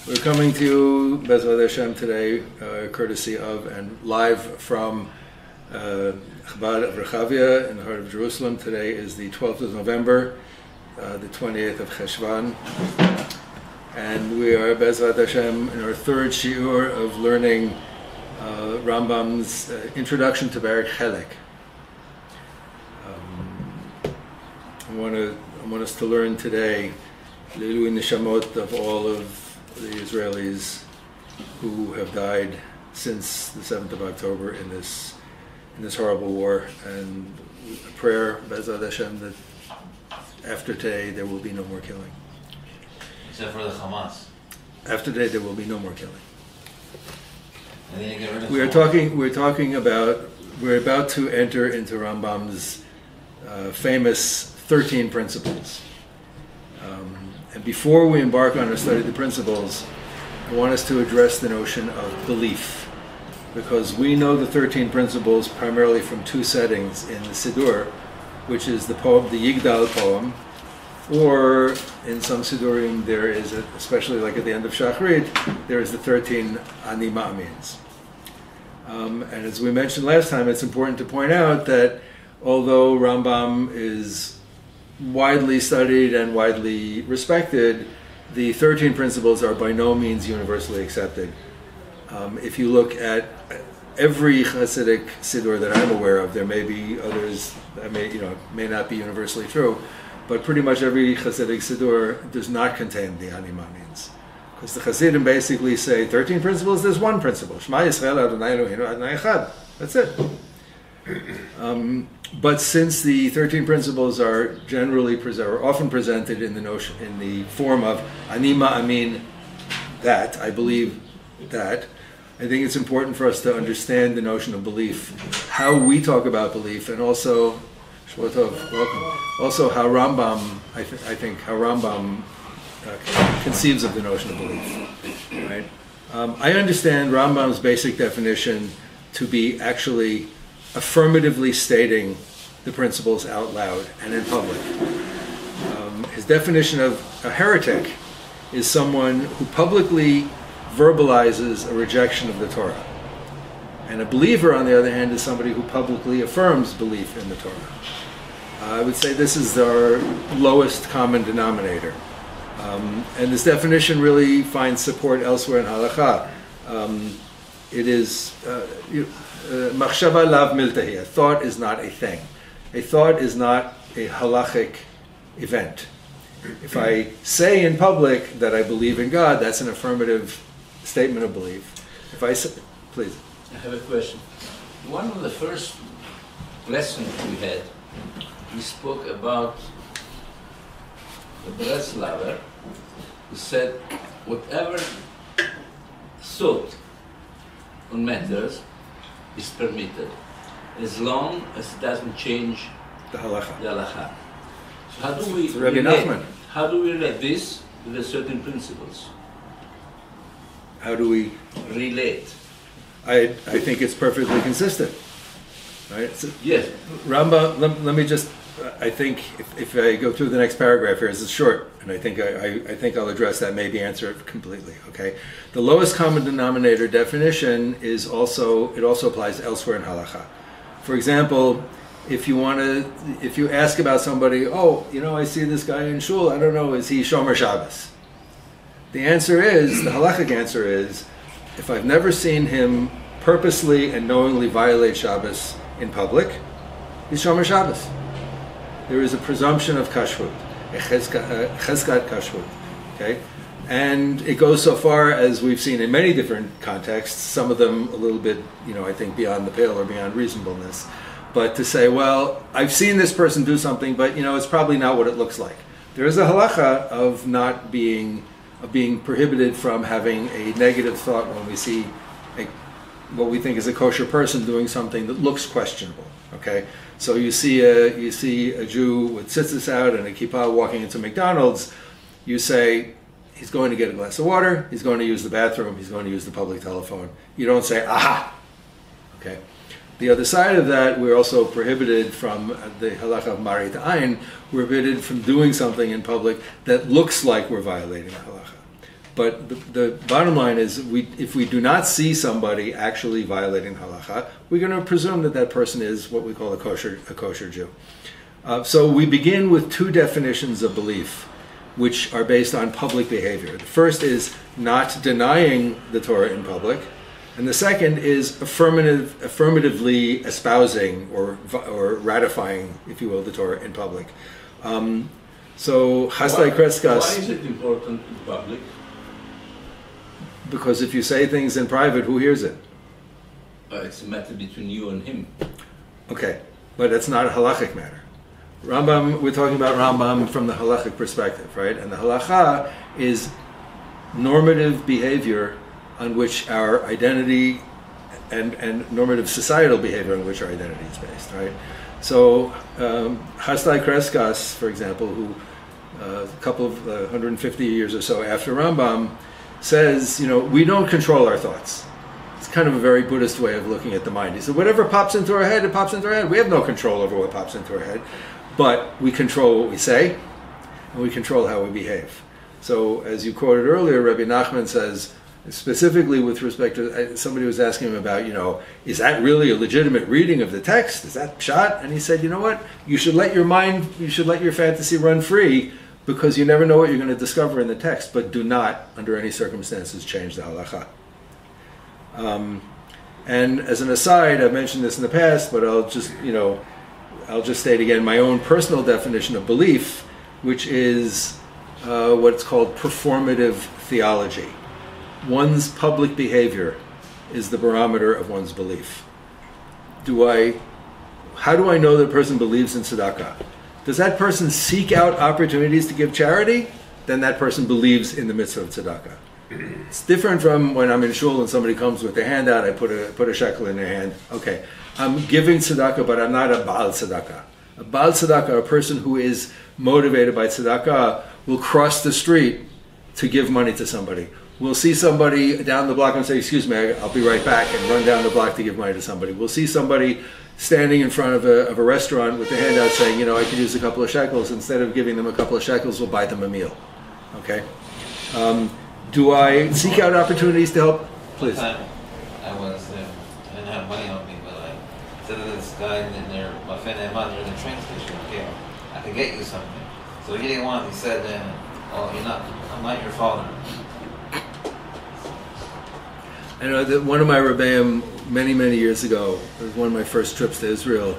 We're coming to you, Bezrat Hashem, today, courtesy of and live from Chabad of Rechavia in the heart of Jerusalem. Today is the 12th of November, the 28th of Cheshvan, and we are, Bezrat Hashem, in our third shiur of learning Rambam's introduction to Perek Chelek. I want us to learn today Leilu Nishamot of all of the Israelis who have died since the 7th of October in this horrible war, and a prayer, Bezrat Hashem, that after today there will be no more killing. Except for the Hamas. After today there will be no more killing. And then you get rid of We're about to enter into Rambam's famous 13 principles. And before we embark on our study of the principles, I want us to address the notion of belief, because we know the 13 principles primarily from two settings in the Siddur, which is the poem, the Yigdal poem, or in some Siddurim there is, especially like at the end of Shachrit, there is the 13 Ani Ma'amins. And as we mentioned last time, it's important to point out that although Rambam is widely studied and widely respected, the 13 principles are by no means universally accepted. If you look at every Hasidic Siddur that I'm aware of, there may be others that may not be universally true, but pretty much every Hasidic Siddur does not contain the Ani Ma'amins. Because the Hasidim basically say 13 principles, there's one principle. Shema Yisrael Adonai Eloheinu Adonai Echad. That's it. But since the 13 principles are often presented in the form of Ani Ma'amin, that, I believe that, I think it's important for us to understand the notion of belief, how we talk about belief, and also, Shvotov, welcome, also how Rambam, I think how Rambam conceives of the notion of belief. Right? I understand Rambam's basic definition to be actually affirmatively stating the principles out loud and in public. His definition of a heretic is someone who publicly verbalizes a rejection of the Torah. And a believer, on the other hand, is somebody who publicly affirms belief in the Torah. I would say this is our lowest common denominator. And this definition really finds support elsewhere in Halakha. It is machshava lav miltahi. A thought is not a thing. A thought is not a halachic event. If I say in public that I believe in God, that's an affirmative statement of belief. If I say, please. I have a question. One of the first lessons we had, we spoke about the Breslaver, who said whatever thought on matters is permitted, as long as it doesn't change the halacha. So how do we relate this to the certain principles? How do we relate? I think it's perfectly consistent. Right? So, yes. Rambam, let me just, I think if I go through the next paragraph here, it's short, and I think I'll address that, maybe answer it completely, okay? The lowest common denominator definition is also applies elsewhere in halacha. For example, if you ask about somebody, I see this guy in shul, I don't know, is he Shomer Shabbos? The halachic answer is, if I've never seen him purposely and knowingly violate Shabbos in public, he's Shomer Shabbos. There is a presumption of kashrut, a cheskat kashrut, okay? And it goes so far as we've seen in many different contexts, some of them a little bit, I think beyond the pale or beyond reasonableness, but to say, well, I've seen this person do something, but it's probably not what it looks like. There is a halacha of being prohibited from having a negative thought when we see what we think is a kosher person doing something that looks questionable. Okay, so you see a Jew with tzitzis out and a kippah walking into McDonald's. You say he's going to get a glass of water. He's going to use the bathroom. He's going to use the public telephone. You don't say aha. Okay. The other side of that, we're also prohibited from the halacha of marit ayin. We're prohibited from doing something in public that looks like we're violating the halacha. But the bottom line is, if we do not see somebody actually violating halacha, we're going to presume that that person is what we call a kosher Jew. So we begin with two definitions of belief, which are based on public behavior. The first is not denying the Torah in public, and the second is affirmatively espousing or ratifying, if you will, the Torah in public. So Hasdai Kreskas. Why is it important in public? Because if you say things in private, who hears it? It's a matter between you and him. Okay, but it's not a halachic matter. Rambam, we're talking about Rambam from the halachic perspective, right? And the halacha is normative behavior on which our identity and normative societal behavior on which our identity is based, right? So Hasdai Kreskas, for example, who a couple of 150 years or so after Rambam, says, we don't control our thoughts. It's kind of a very Buddhist way of looking at the mind. He said, whatever pops into our head, it pops into our head. We have no control over what pops into our head, but we control what we say, and we control how we behave. So, as you quoted earlier, Rabbi Nachman says, specifically with respect to, somebody was asking him about, is that really a legitimate reading of the text? Is that pshat? And he said, you know what? You should let your fantasy run free, because you never know what you're going to discover in the text, but do not, under any circumstances, change the halacha. And as an aside, I've mentioned this in the past, but I'll just state again my own personal definition of belief, which is what's called performative theology. One's public behavior is the barometer of one's belief. How do I know that a person believes in tzedakah? Does that person seek out opportunities to give charity? Then that person believes in the mitzvah of tzedakah. It's different from when I'm in shul and somebody comes with their hand out, I put a shekel in their hand. Okay, I'm giving tzedakah, but I'm not a baal tzedakah. A baal tzedakah, a person who is motivated by tzedakah, will cross the street to give money to somebody. We'll see somebody down the block and say, excuse me, I'll be right back, and run down the block to give money to somebody. We'll see somebody standing in front of a restaurant with their hand out saying, I could use a couple of shekels. Instead of giving them a couple of shekels, we'll buy them a meal. Okay? Do I seek out opportunities to help? Please. I didn't have money on me, but I said to this guy in there, my friend and mother in the train station, okay, I can get you something. So he didn't want, he said, I'm not your father. I know that one of my Rebbeim many, many years ago, it was one of my first trips to Israel,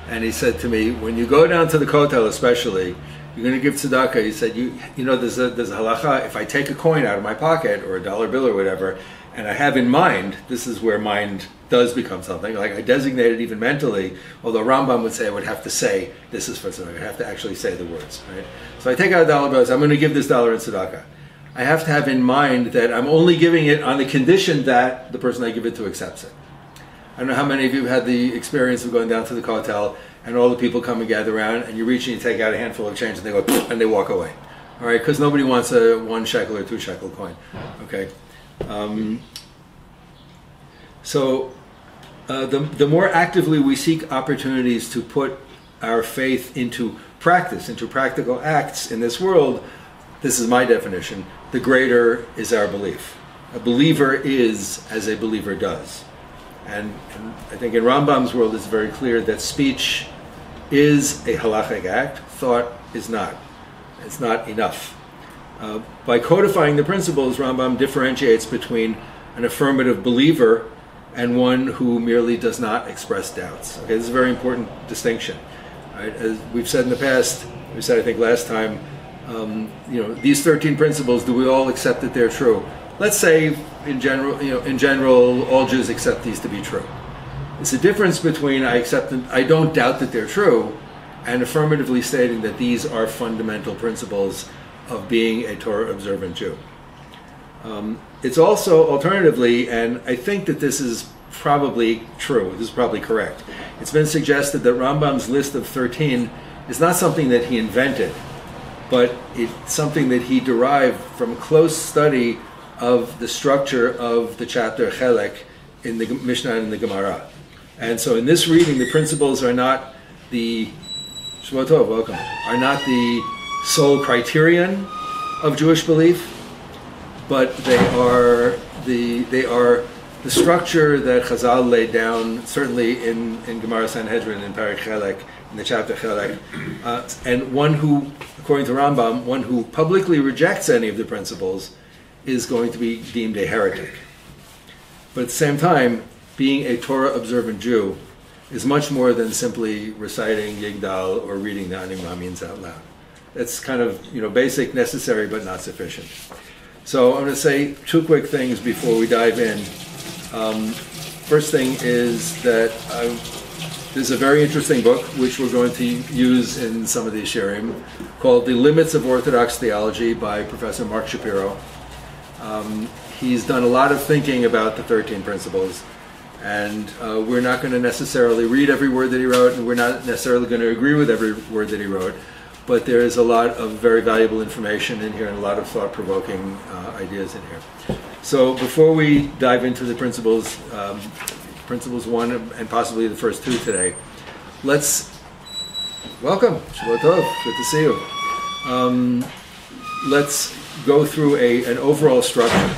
and he said to me, when you go down to the Kotel especially, you're going to give tzedakah. He said, there's a halacha, if I take a coin out of my pocket, or a dollar bill or whatever, and I have in mind, this is where mind does become something, like I designate it even mentally, although Rambam would say I would have to say, this is for tzedakah, I have to actually say the words, right? So I take out a dollar bill, I'm going to give this dollar in tzedakah. I have to have in mind that I'm only giving it on the condition that the person I give it to accepts it. I don't know how many of you had the experience of going down to the Kotel and all the people come and gather around, and you reach and you take out a handful of change and they go, and they walk away. All right, because nobody wants a 1 shekel or 2 shekel coin. Okay. So the more actively we seek opportunities to put our faith into practice, into practical acts in this world, this is my definition, the greater is our belief. A believer is as a believer does. And I think in Rambam's world it's very clear that speech is a halachic act, thought is not. It's not enough. By codifying the principles, Rambam differentiates between an affirmative believer and one who merely does not express doubts. Okay, this is a very important distinction. Right? As we've said in the past, we said I think last time, these 13 principles, do we all accept that they're true? Let's say, in general, all Jews accept these to be true. It's a difference between I don't doubt that they're true, and affirmatively stating that these are fundamental principles of being a Torah observant Jew. It's also, alternatively, and I think that this is probably true, this is probably correct, it's been suggested that Rambam's list of 13 is not something that he invented, but it's something that he derived from close study of the structure of the chapter Chelek in the Mishnah and the Gemara. And so in this reading, the principles are not the Shavua Tov, welcome, are not the sole criterion of Jewish belief, but they are the structure that Chazal laid down, certainly in Gemara Sanhedrin, in Perek Chelek, in the chapter Chelek, and one who, according to Rambam, one who publicly rejects any of the principles is going to be deemed a heretic. But at the same time, being a Torah-observant Jew is much more than simply reciting Yigdal or reading the Ani Ma'amins out loud. It's kind of basic, necessary, but not sufficient. So I'm going to say two quick things before we dive in. First thing is that there's a very interesting book which we're going to use in some of these shirim called The Limits of Orthodox Theology by Professor Mark Shapiro. He's done a lot of thinking about the 13 principles, and we're not going to necessarily read every word that he wrote, and we're not necessarily going to agree with every word that he wrote, but there is a lot of very valuable information in here and a lot of thought-provoking ideas in here. So before we dive into the principles, principles 1 and possibly the first 2 today, let's welcome. Shabbat Tov. Good to see you. Let's go through an overall structure.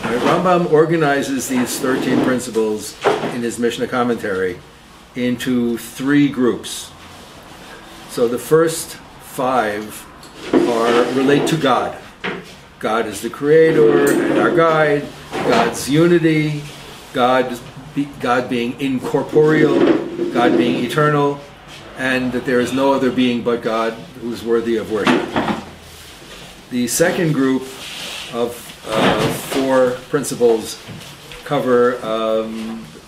Right, Rambam organizes these 13 principles in his Mishnah commentary into 3 groups. So the first 5 relate to God. God is the creator and our guide, God's unity, God being incorporeal, God being eternal, and that there is no other being but God who is worthy of worship. The second group of 4 principles cover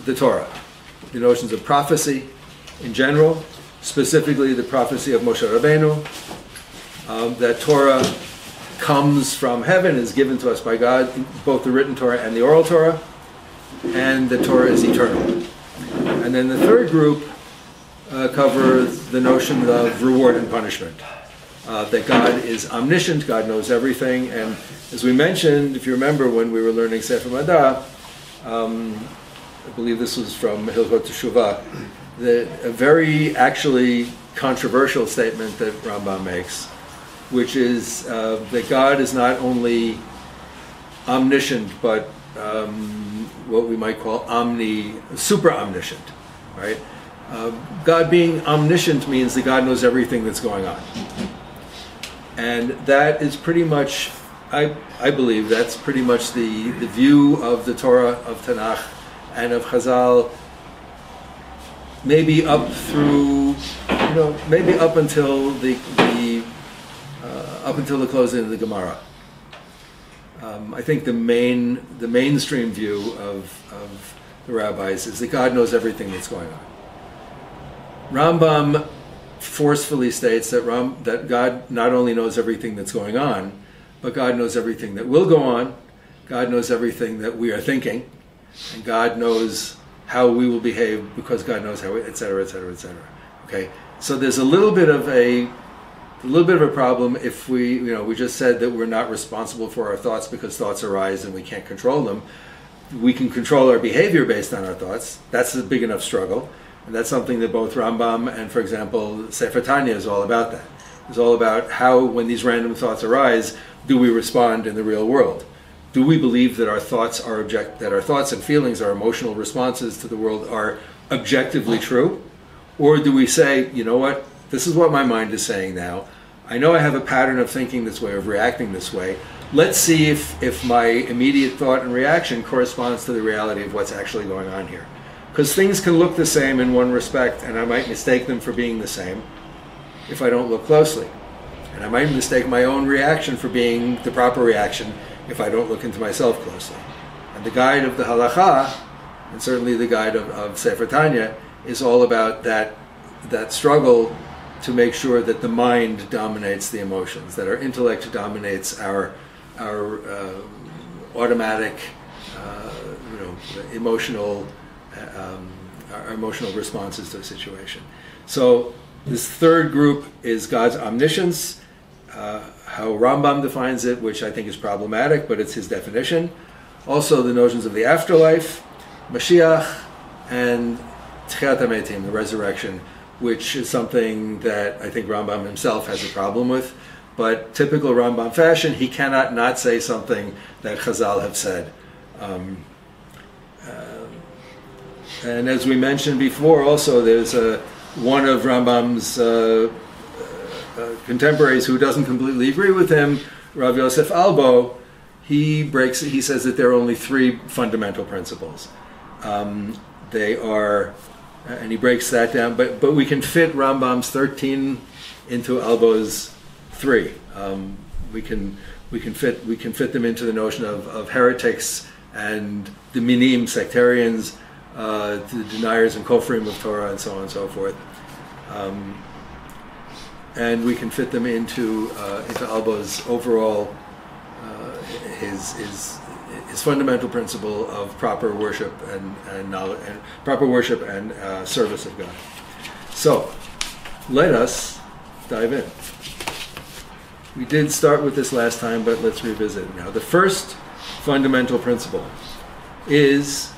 the Torah, the notions of prophecy in general, specifically the prophecy of Moshe Rabbeinu, that Torah comes from heaven, is given to us by God, both the written Torah and the oral Torah, and the Torah is eternal. And then the third group covers the notion of reward and punishment, that God is omniscient, God knows everything, and as we mentioned, if you remember when we were learning Sefer Madah, I believe this was from Hilchot Teshuvah, a very actually controversial statement that Rambam makes, which is that God is not only omniscient, but what we might call super omniscient, right? God being omniscient means that God knows everything that's going on. And that is pretty much, I believe, that's pretty much the view of the Torah, of Tanakh, and of Chazal, maybe up through, maybe up until the closing of the Gemara. I think the mainstream view of the rabbis is that God knows everything that's going on. Rambam forcefully states that God not only knows everything that's going on, but God knows everything that will go on, God knows everything that we are thinking, and God knows how we will behave because God knows how, etc., etc., etc. Okay, so there's a little bit of a problem if we just said that we're not responsible for our thoughts because thoughts arise and we can't control them. We can control our behavior based on our thoughts. That's a big enough struggle. And that's something that both Rambam and, for example, Sefer Tanya is all about that. It's all about how, when these random thoughts arise, do we respond in the real world? Do we believe that our thoughts and feelings, our emotional responses to the world are objectively true? Or do we say, you know what, this is what my mind is saying now. I know I have a pattern of thinking this way, of reacting this way. Let's see if my immediate thought and reaction corresponds to the reality of what's actually going on here. Because things can look the same in one respect, and I might mistake them for being the same if I don't look closely. And I might mistake my own reaction for being the proper reaction if I don't look into myself closely. And the guide of the Halakha, and certainly the guide of Sefer Tanya, is all about that struggle to make sure that the mind dominates the emotions, that our intellect dominates our automatic, emotional our emotional responses to a situation. So this third group is God's omniscience, how Rambam defines it, which I think is problematic, but it's his definition. Also the notions of the afterlife, Mashiach, and Tchiat HaMetim, the resurrection, which is something that I think Rambam himself has a problem with. but typical Rambam fashion, he cannot not say something that Chazal have said. And as we mentioned before, also there's one of Rambam's contemporaries who doesn't completely agree with him, Rav Yosef Albo. He says that there are only three fundamental principles. They are, and he breaks that down. But we can fit Rambam's 13 into Albo's 3. We can fit them into the notion of heretics and the minim, sectarians, the deniers and kofrim of Torah, and so on and so forth. And we can fit them into Albo's overall his fundamental principle of proper worship and knowledge, and proper worship and service of God. So let us dive in. We did start with this last time, but let's revisit it now. The first fundamental principle is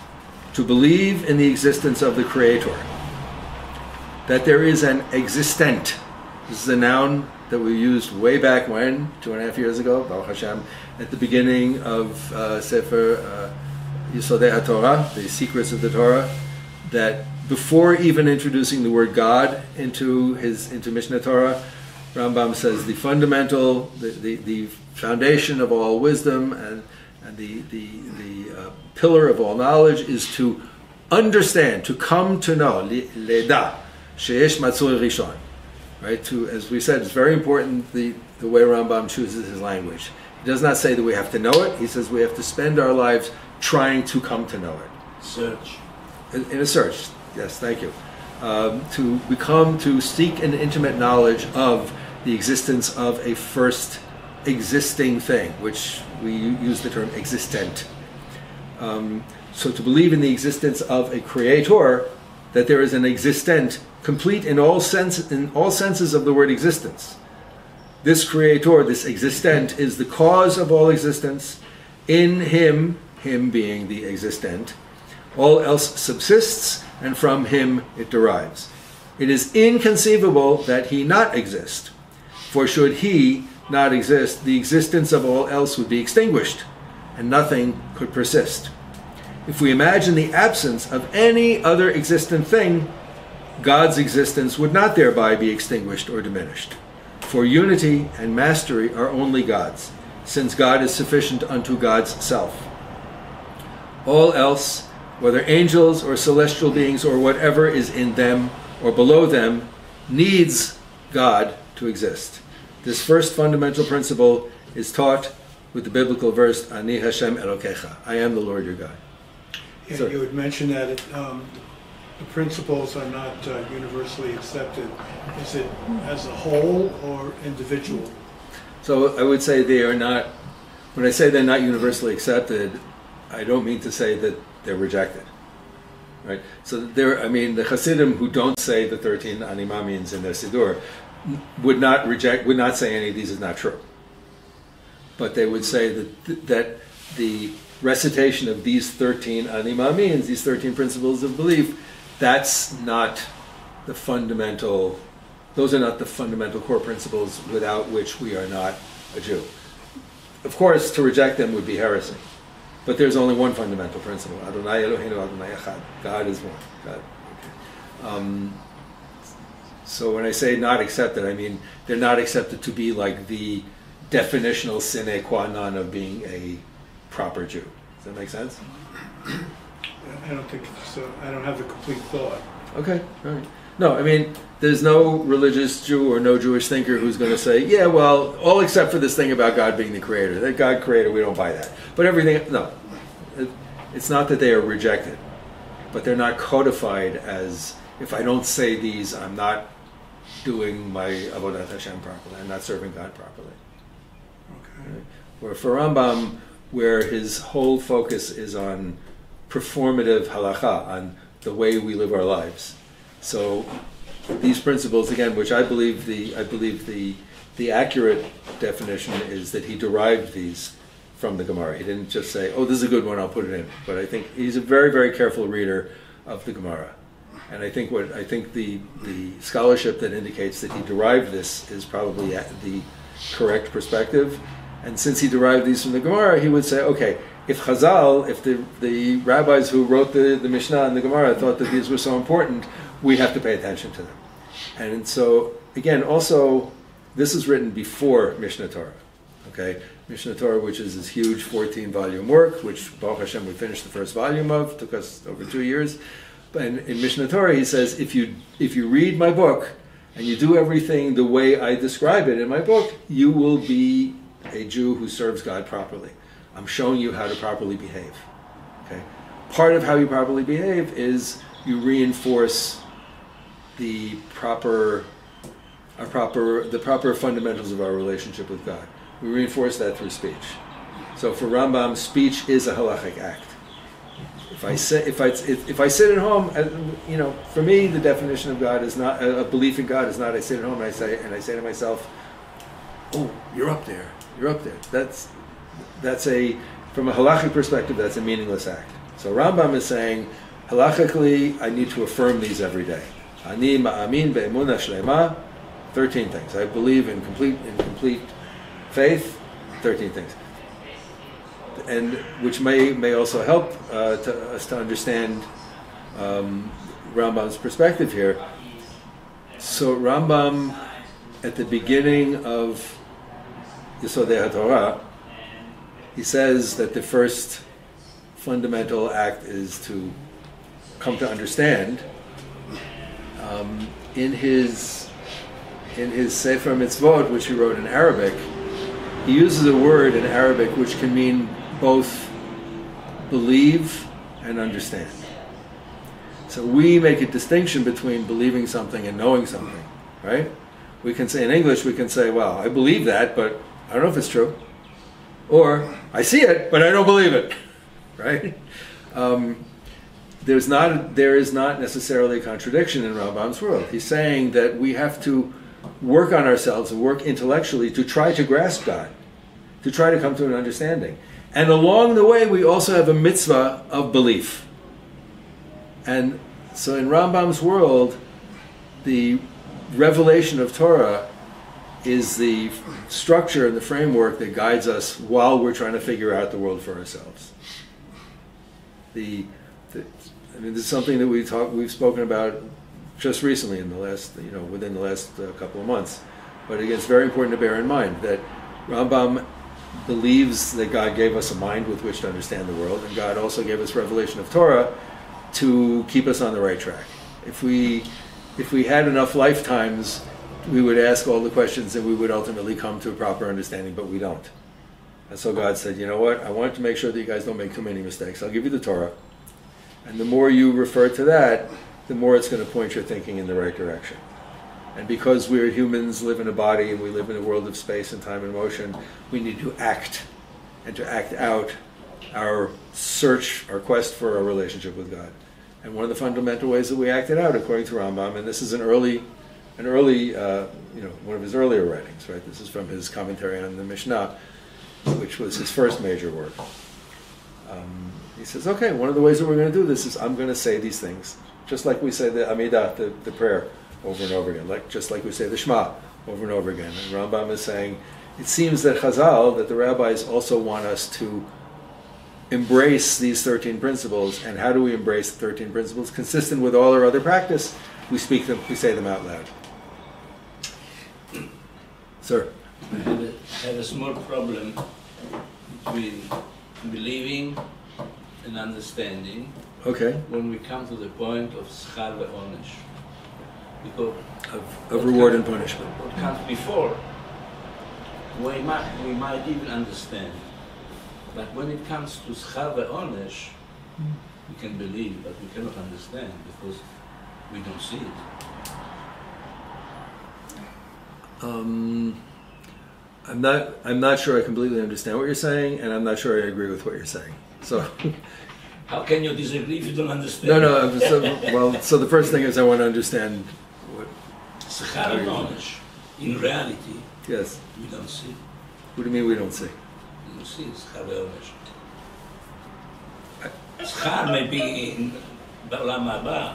to believe in the existence of the Creator, that there is an existent. This is a noun that we used way back when, 2.5 years ago, Baruch Hashem, at the beginning of Sefer Yisodei HaTorah, the secrets of the Torah, that before even introducing the word God into Mishneh Torah, Rambam says the fundamental, the foundation of all wisdom and the pillar of all knowledge is to understand, to come to know, leda, sheyesh matzur rishon. Right? As we said, it's very important the way Rambam chooses his language. He does not say that we have to know it. He says we have to spend our lives trying to come to know it. Search. In a search. Yes, thank you. To seek an intimate knowledge of the existence of a first existing thing, which we use the term existent. So to believe in the existence of a creator, that there is an existent, complete in all senses of the word existence. This creator, this existent, is the cause of all existence. In him being the existent, all else subsists, and from him it derives. It is inconceivable that he not exist, for should he not exist, the existence of all else would be extinguished, and nothing could persist. If we imagine the absence of any other existent thing, God's existence would not thereby be extinguished or diminished. For unity and mastery are only God's, since God is sufficient unto God's self. All else, whether angels or celestial beings or whatever is in them or below them, needs God to exist. This first fundamental principle is taught with the biblical verse, Ani Hashem Elokecha, I am the Lord your God. Yeah, so, you had mentioned that the principles are not universally accepted. Is it as a whole or individual? So I would say they are not, when I say they're not universally accepted, I don't mean to say that they're rejected. Right? So the Hasidim who don't say the 13 animamins in their Siddur would not say any of these is not true. But they would say that the recitation of these 13 animamins, these 13 principles of belief, that's not the fundamental, those are not the fundamental core principles without which we are not a Jew. Of course, to reject them would be heresy. But there's only one fundamental principle. Adonai Eloheinu Adonai Echad. God is one. God. Okay. So when I say not accepted, I mean they're not accepted to be like the definitional sine qua non of being a proper Jew. Does that make sense? I don't think so. I don't have the complete thought. Okay, all right. No, I mean, there's no religious Jew or no Jewish thinker who's going to say, yeah, well, all except for this thing about God being the creator. That God created, we don't buy that. But everything, no. It's not that they are rejected, but they're not codified as, if I don't say these, I'm not doing my Avodat Hashem properly. I'm not serving God properly. Okay. Right? Where for Rambam, where his whole focus is on performative halacha, on the way we live our lives. So these principles, again, which I believe the accurate definition is that he derived these from the Gemara. He didn't just say, oh, this is a good one, I'll put it in. But I think he's a very, very careful reader of the Gemara. And I think the scholarship that indicates that he derived this is probably correct perspective. And since he derived these from the Gemara, he would say, okay, if Chazal, if the rabbis who wrote the Mishnah and the Gemara thought that these were so important, we have to pay attention to them. And so, again, also, this is written before Mishnah Torah. Okay, Mishnah Torah, which is this huge 14-volume work, which Baruch Hashem we finished the first volume of, took us over 2 years. But in Mishnah Torah, he says, if you read my book and you do everything the way I describe it in my book, you will be a Jew who serves God properly. I'm showing you how to properly behave. Okay, part of how you properly behave is you reinforce the proper fundamentals of our relationship with God. We reinforce that through speech. So for Rambam, speech is a halachic act. If I sit at home, for me, the definition of God is not a belief in God is not I sit at home and I say to myself, "Oh, you're up there. You're up there." That's from a halachic perspective, that's a meaningless act. So Rambam is saying, halachically, I need to affirm these every day. Ani ma'amin be'emunah shlema, 13 things. I believe in complete faith, 13 things. And which may also help us to understand Rambam's perspective here. So Rambam, at the beginning of Yesodei HaTorah, he says that the first fundamental act is to come to understand. In his Sefer Mitzvot, which he wrote in Arabic, he uses a word in Arabic which can mean both believe and understand. So we make a distinction between believing something and knowing something, right? We can say in English, well, I believe that, but I don't know if it's true. Or, I see it, but I don't believe it, right? There is not necessarily a contradiction in Rambam's world. He's saying that we have to work on ourselves and work intellectually to try to grasp God, to try to come to an understanding. And along the way, we also have a mitzvah of belief. And so in Rambam's world, the revelation of Torah is the structure and the framework that guides us while we're trying to figure out the world for ourselves. This is something that we've spoken about just recently in the last, within the last couple of months. But again, it's very important to bear in mind that Rambam believes that God gave us a mind with which to understand the world, and God also gave us revelation of Torah to keep us on the right track. If we had enough lifetimes, we would ask all the questions and we would ultimately come to a proper understanding, but we don't. And so God said, you know what, I want to make sure that you guys don't make too many mistakes. I'll give you the Torah. And the more you refer to that, the more it's going to point your thinking in the right direction. And because we're humans, live in a body, and we live in a world of space and time and motion, we need to act, and to act out our search, our quest for a relationship with God. And one of the fundamental ways that we act it out, according to Rambam, and this is an early, one of his earlier writings, right? This is from his commentary on the Mishnah, which was his first major work. He says, okay, one of the ways that we're going to do this is I'm going to say these things, just like we say the Amidah, the prayer, over and over again, just like we say the Shema over and over again. And Rambam is saying, it seems that Chazal, that the rabbis also want us to embrace these 13 principles. And how do we embrace the 13 principles? Consistent with all our other practice, we say them out loud. Sir? I have a small problem between believing and understanding. Okay. When we come to the point of schar ve'onesh. Because of reward and punishment. What comes before, we might even understand. But when it comes to schar ve'onesh, we can believe, but we cannot understand because we don't see it. I'm not sure I completely understand what you're saying, and I'm not sure I agree with what you're saying. So, how can you disagree if you don't understand? No. So the first thing is I want to understand what. Schar ve'onesh, in reality, yes, we don't see. What do you mean we don't see? We don't see schar ve'onesh. Schar may be in בעולם הבא,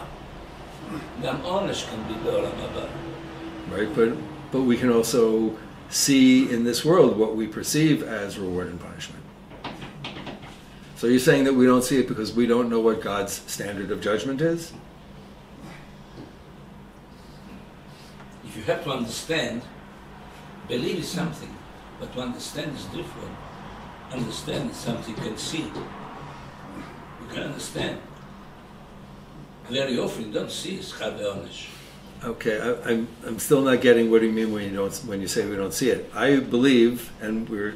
גם עונש can be בעולם הבא. Right, but we can also see in this world what we perceive as reward and punishment. So you're saying that we don't see it because we don't know what God's standard of judgment is? If you have to understand, believe is something, but to understand is different. Understand is something you can see. You can understand. Very often you don't see schar ve'onesh. Okay, I'm still not getting what do you mean when you say we don't see it. I believe, and we're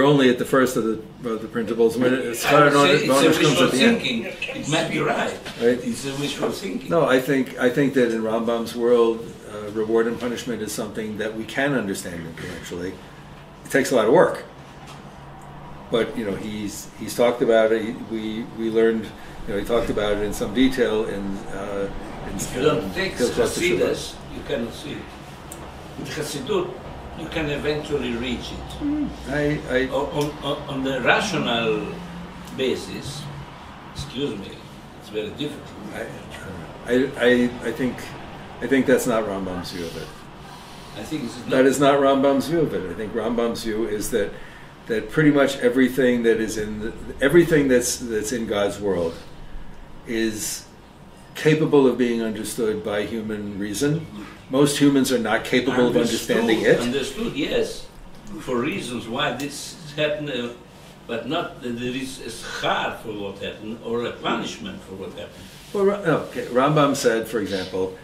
only at the first of the principles. When It's a wishful thinking. It might be right. It's a wishful thinking. No, I think that in Rambam's world, reward and punishment is something that we can understand intellectually. It takes a lot of work, but he's talked about it. We learned. He talked about it in some detail in if you don't take Hasidus, you cannot see it. With Hasidut, you can eventually reach it. On the rational basis, excuse me, it's very difficult. I think that's not Rambam's view of it. I think that is not Rambam's view of it. I think Rambam's view is that pretty much everything that is everything that's in God's world is capable of being understood by human reason. Most humans are not capable of understanding it. Understood, yes, for reasons why this happened, but not that there is a schar for what happened or a punishment for what happened. Well, okay. Rambam said, for example,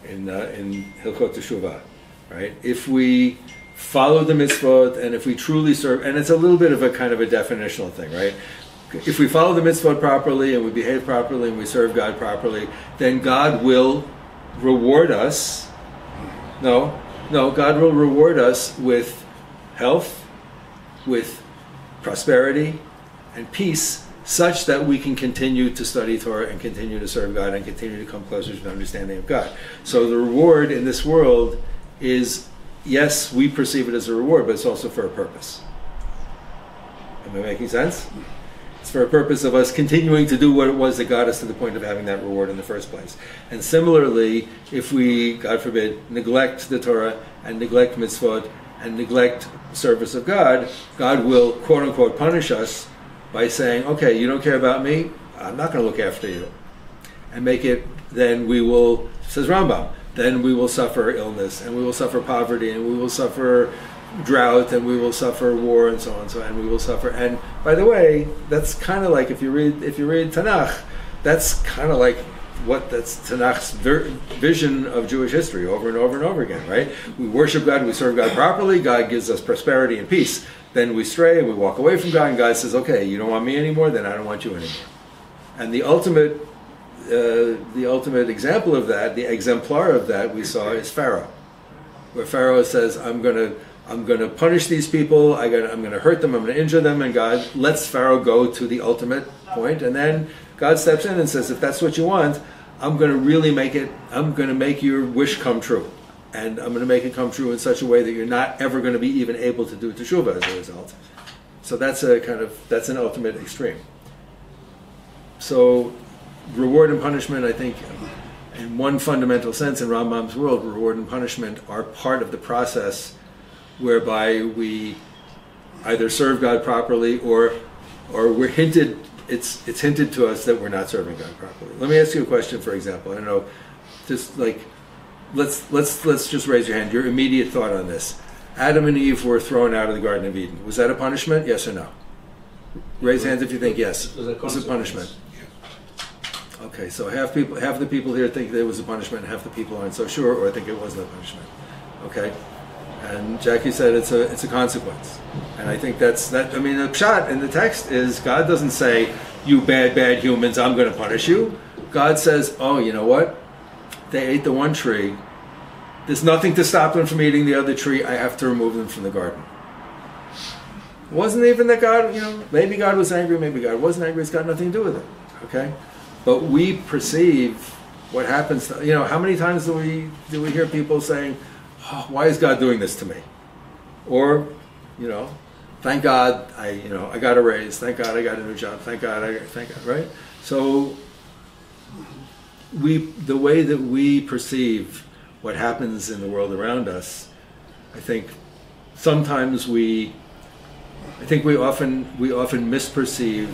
in Hilchot Teshuvah, right? If we follow the mitzvot and if we truly serve, and it's a little bit of a kind of a definitional thing, right? If we follow the mitzvot properly and we behave properly and we serve God properly, then God will reward us. No, God will reward us with health, with prosperity and peace, such that we can continue to study Torah and continue to serve God and continue to come closer to the understanding of God. So the reward in this world is, yes, we perceive it as a reward, but it's also for a purpose. Am I making sense? It's for a purpose of us continuing to do what it was that got us to the point of having that reward in the first place. And similarly, if we, God forbid, neglect the Torah and neglect mitzvot and neglect service of God, God will, quote unquote, punish us by saying, okay, you don't care about me, I'm not going to look after you. And make it, then we will, says Rambam, then we will suffer illness, and we will suffer poverty, and we will suffer drought, and we will suffer war, and so on, and we will suffer. And by the way, that's kind of like if you read Tanakh, that's kind of like that's Tanakh's vision of Jewish history over and over and over again, right? We worship God, we serve God properly, God gives us prosperity and peace. Then we stray, and we walk away from God, and God says, okay, you don't want me anymore, then I don't want you anymore. And the ultimate example of that, the exemplar of that we saw is Pharaoh, where Pharaoh says, I'm going to punish these people, I'm going to hurt them, I'm going to injure them, and God lets Pharaoh go to the ultimate point, and then God steps in and says, if that's what you want, I'm going to really make your wish come true. And I'm going to make it come true in such a way that you're not ever going to be even able to do teshuvah as a result. So that's an ultimate extreme. So reward and punishment, I think, in one fundamental sense in Rambam's world, reward and punishment are part of the process whereby we either serve God properly or we're hinted, it's hinted to us that we're not serving God properly. Let me ask you a question, for example. I don't know, just like, let's just raise your hand. Your immediate thought on this. Adam and Eve were thrown out of the Garden of Eden. Was that a punishment? Yes or no? Raise hands if you think yes. It was a punishment. Okay, so half the people here think there was a punishment, and half the people aren't so sure, or think it wasn't a punishment. Okay, and Jackie said it's a consequence, and I think that's that. I mean, the pshat in the text is God doesn't say, "You bad humans, I'm going to punish you." God says, "Oh, you know what? They ate the one tree. There's nothing to stop them from eating the other tree. I have to remove them from the garden." It wasn't even that God, maybe God was angry, maybe God wasn't angry. It's got nothing to do with it. Okay. But we perceive what happens. How many times do we hear people saying, oh, "Why is God doing this to me?" Or, "Thank God I got a raise. Thank God I got a new job. Thank God, right?" So the way that we perceive what happens in the world around us, I think, sometimes I think we often misperceive,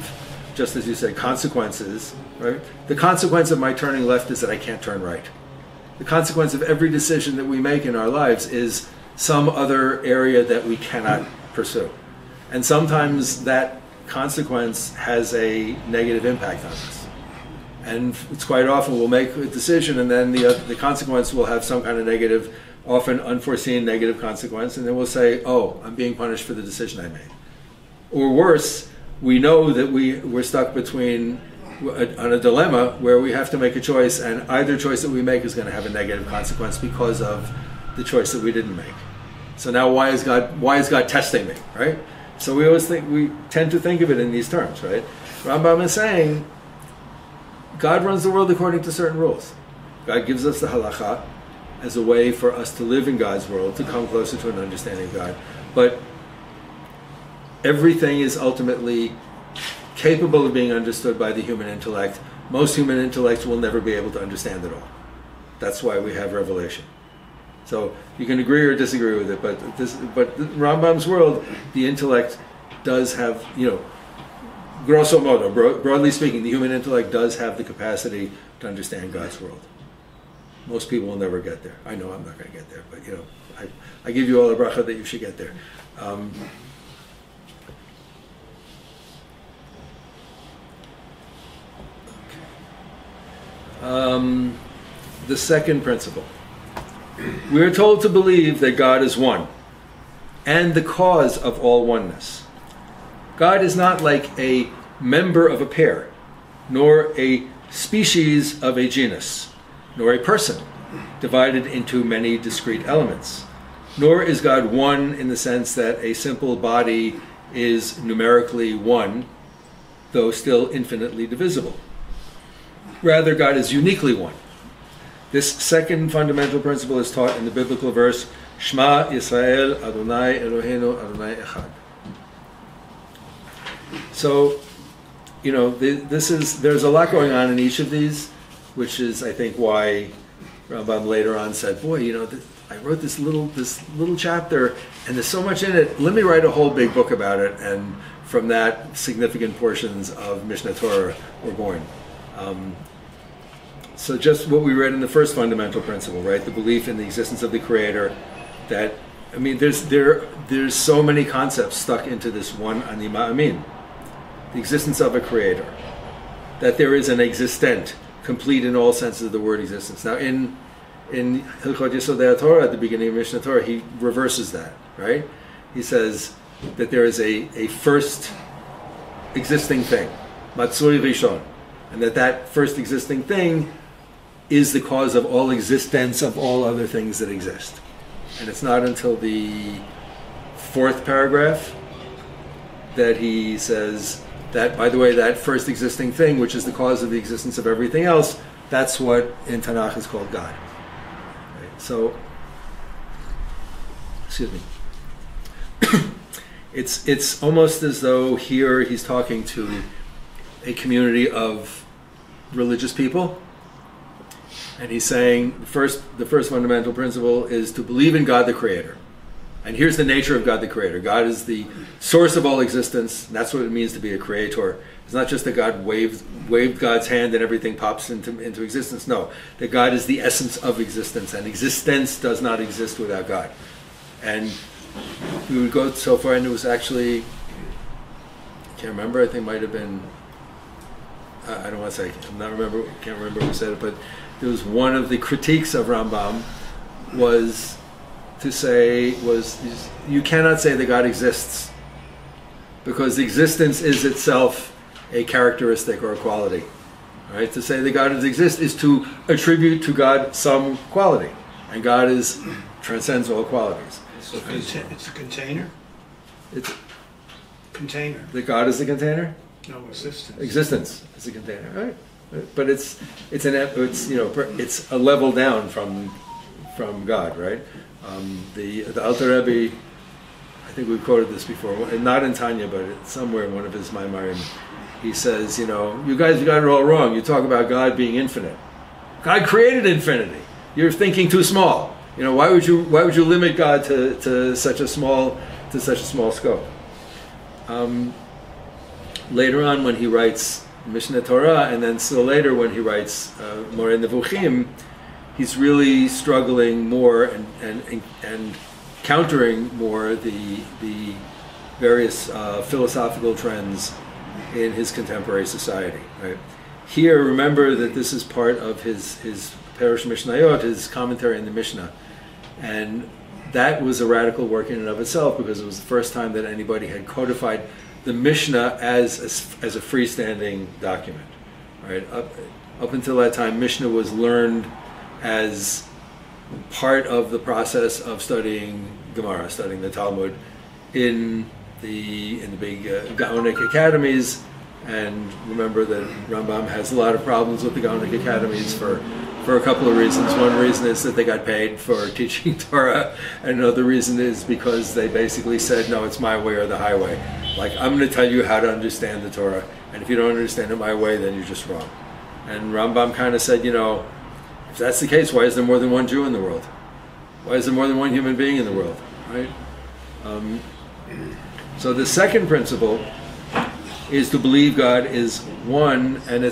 just as you said, consequences, right? The consequence of my turning left is that I can't turn right. The consequence of every decision that we make in our lives is some other area that we cannot pursue. And sometimes that consequence has a negative impact on us. And it's quite often we'll make a decision and then the consequence will have some kind of negative, often unforeseen negative consequence, and then we'll say, oh, I'm being punished for the decision I made. Or worse, we know that we're stuck on a dilemma where we have to make a choice, and either choice that we make is going to have a negative consequence because of the choice that we didn't make. So now why is God testing me, right? So we tend to think of it in these terms, right? Rambam is saying God runs the world according to certain rules. God gives us the halacha as a way for us to live in God's world, to come closer to an understanding of God. But everything is ultimately capable of being understood by the human intellect. Most human intellects will never be able to understand it all. That's why we have revelation. So you can agree or disagree with it, but Rambam's world, the intellect does have, grosso modo, broadly speaking, the human intellect does have the capacity to understand God's world. Most people will never get there. I know I'm not going to get there, but I give you all the bracha that you should get there. The second principle. We are told to believe that God is one and the cause of all oneness. God is not like a member of a pair, nor a species of a genus, nor a person divided into many discrete elements. Nor is God one in the sense that a simple body is numerically one, though still infinitely divisible. Rather, God is uniquely one. This second fundamental principle is taught in the biblical verse, Shema Yisrael Adonai Eloheinu Adonai Echad. So, there's a lot going on in each of these, which is, I think, why Rambam later on said, boy, I wrote this little chapter, and there's so much in it. Let me write a whole big book about it, and from that, significant portions of Mishnah Torah were born. So just what we read in the first fundamental principle, right? The belief in the existence of the Creator. There's so many concepts stuck into this one ani ma'amin. The existence of a Creator. That there is an existent, complete in all senses of the word existence. Now in Hilchot Yesodei Torah, at the beginning of Mishnah Torah, he reverses that, right? He says that there is a first existing thing, Matsui Rishon, and that first existing thing is the cause of all existence of all other things that exist. And it's not until the fourth paragraph that he says that, by the way, that first existing thing, which is the cause of the existence of everything else, that's what in Tanakh is called God. Right? So, excuse me. It's almost as though here he's talking to a community of religious people. And he's saying the first fundamental principle is to believe in God the Creator. And here's the nature of God the Creator. God is the source of all existence. That's what it means to be a creator. It's not just that God waved God's hand and everything pops into existence. No, that God is the essence of existence, and existence does not exist without God. And we would go so far, and it was actually, I can't remember, I think it might have been, I don't want to say, can't remember who said it, but there was one of the critiques of Rambam was you cannot say that God exists, because existence is itself a characteristic or a quality. Right? To say that God exists is to attribute to God some quality, and God transcends all qualities. It's a container. It's container. That God is the container. No, existence. Existence is a container, right? But it's a level down from God, right? The Alter Rebbe, I think we've quoted this before, not in Tanya, but somewhere in one of his Maimarim, he says, you guys got it all wrong. You talk about God being infinite. God created infinity. You're thinking too small. why would you limit God to such a small scope? Later on, when he writes Mishneh Torah, and then still later when he writes Moreh Nevuchim, he's really struggling more and countering more the various philosophical trends in his contemporary society. Right? Here, remember that this is part of his Perush Mishnayot, his commentary in the Mishnah, and that was a radical work in and of itself, because it was the first time that anybody had codified the Mishnah as a freestanding document. Right? Up until that time, Mishnah was learned as part of the process of studying Gemara, studying the Talmud in the big Gaonic academies. And remember that Rambam has a lot of problems with the Gaonic academies for a couple of reasons. One reason is that they got paid for teaching Torah, and another reason is because they basically said, no, it's my way or the highway. Like, I'm going to tell you how to understand the Torah, and if you don't understand it my way, then you're just wrong. And Rambam kind of said, if that's the case, why is there more than one Jew in the world? Why is there more than one human being in the world? Right? So the second principle is to believe God is one, and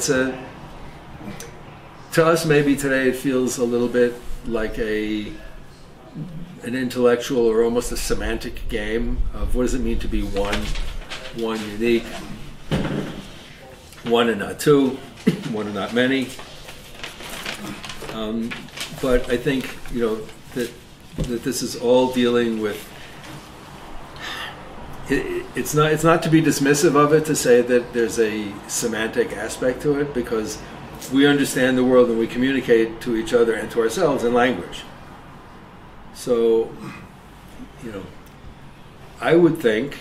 to us maybe today it feels a little bit like an intellectual or almost a semantic game of what does it mean to be one unique, one and not two, one and not many. But I think that this is all dealing with. It's not to be dismissive of it to say that there's a semantic aspect to it, because we understand the world and we communicate to each other and to ourselves in language. So, I would think,